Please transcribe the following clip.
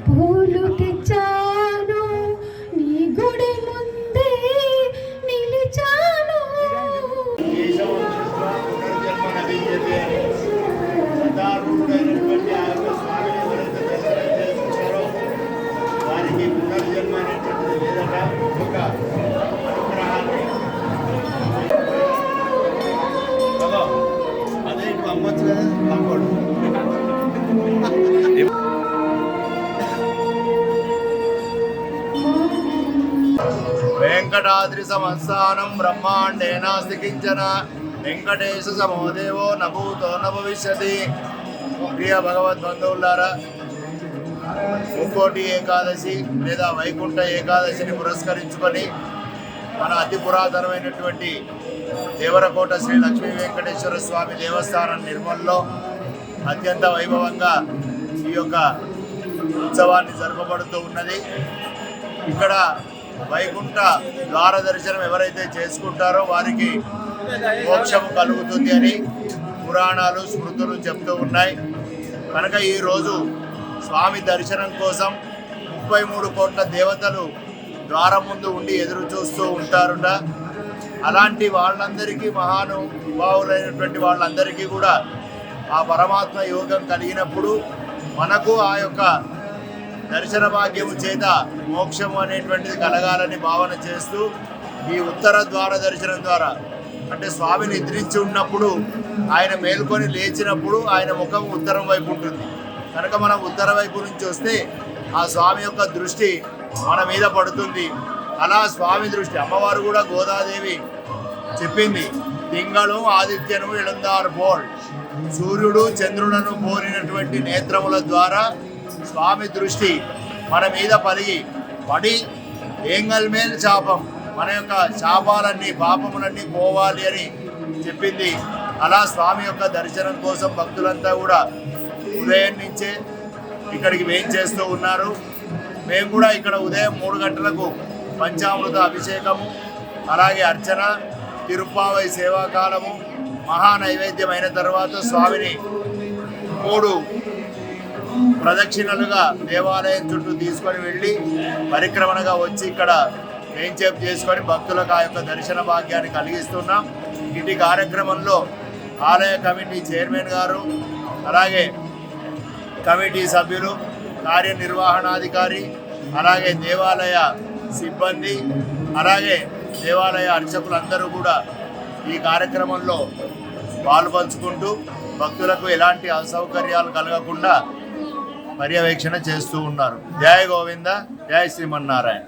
పూలు తెచ్చాను నీ గుడి ముందే నిలిచాను. వారికి పునర్జన్మ అనేటువంటిది లేదట. ఒక అనుగ్రహాన్ని అదే ఇటు అమ్మొచ్చు కదా అమ్మోడు. వెంకటాద్రి సంస్థానం బ్రహ్మాండేనాస్తి కించన వెంకటేశ సమోదేవో నభూతో న భవిష్యతి. ప్రియ భగవద్బంధువులారా, ముక్కోటి ఏకాదశి లేదా వైకుంఠ ఏకాదశిని పురస్కరించుకొని మన అతి పురాతనమైనటువంటి దేవరకోట శ్రీ లక్ష్మీ వెంకటేశ్వర స్వామి దేవస్థానం నిర్మల్లో అత్యంత వైభవంగా ఈ యొక్క ఉత్సవాన్ని జరపబడుతూ ఉన్నది. ఇక్కడ వైకుంఠ ద్వార దర్శనం ఎవరైతే చేసుకుంటారో వారికి మోక్షము కలుగుతుంది అని పురాణాలు స్మృతులు చెప్తూ ఉన్నాయి. కనుక ఈరోజు స్వామి దర్శనం కోసం 33 కోట్ల దేవతలు ద్వారం ముందు ఉండి ఎదురు చూస్తూ ఉంటారుట. అలాంటి వాళ్ళందరికీ మహానుభావులైనటువంటి వాళ్ళందరికీ కూడా ఆ పరమాత్మ యోగం కలిగినప్పుడు మనకు ఆ యొక్క దర్శన భాగ్యము చేత మోక్షము అనేటువంటిది కలగాలని భావన చేస్తూ ఈ ఉత్తర ద్వార దర్శనం ద్వారా, అంటే స్వామి నిద్రించి ఉన్నప్పుడు ఆయన మేల్కొని లేచినప్పుడు ఆయన ముఖం ఉత్తరం వైపు ఉంటుంది కనుక మనం ఉత్తర వైపు నుంచి వస్తే ఆ స్వామి యొక్క దృష్టి మన మీద పడుతుంది. అలా స్వామి దృష్టి, అమ్మవారు కూడా గోదాదేవి చెప్పింది, తింగళు ఆదిత్యను ఇళందారు పోల్, సూర్యుడు చంద్రులను పోలినటువంటి నేత్రముల ద్వారా స్వామి దృష్టి మన మీద పడి ఏంగల్ మేల్ శాపం, మన యొక్క శాపాలన్నీ పాపములన్నీ పోవాలి అని చెప్పింది. అలా స్వామి యొక్క దర్శనం కోసం భక్తులంతా కూడా ఉదయం నుంచే ఇక్కడికి వేయించేస్తూ ఉన్నారు. మేము కూడా ఇక్కడ ఉదయం 3 గంటలకు పంచామృత అభిషేకము, అలాగే అర్చన, తిరుప్పావై సేవాకాలము, మహానైవేద్యం అయిన తర్వాత స్వామిని 3 ప్రదక్షిణలుగా దేవాలయం చుట్టూ తీసుకొని వెళ్ళి పరిక్రమణగా వచ్చి ఇక్కడ వేంచేపు చేసుకొని భక్తులకు ఆ యొక్క దర్శన భాగ్యాన్ని కలిగిస్తున్నాం. ఇటు కార్యక్రమంలో ఆలయ కమిటీ చైర్మన్ గారు, అలాగే కమిటీ సభ్యులు, కార్యనిర్వహణాధికారి, అలాగే దేవాలయ సిబ్బంది, అలాగే దేవాలయ అర్చకులందరూ కూడా ఈ కార్యక్రమంలో పాల్పంచుకుంటూ భక్తులకు ఎలాంటి అసౌకర్యాలు కలగకుండా పర్యవేక్షణ చేస్తూ ఉన్నారు. జయ గోవింద, జయ శ్రీమన్నారాయణ.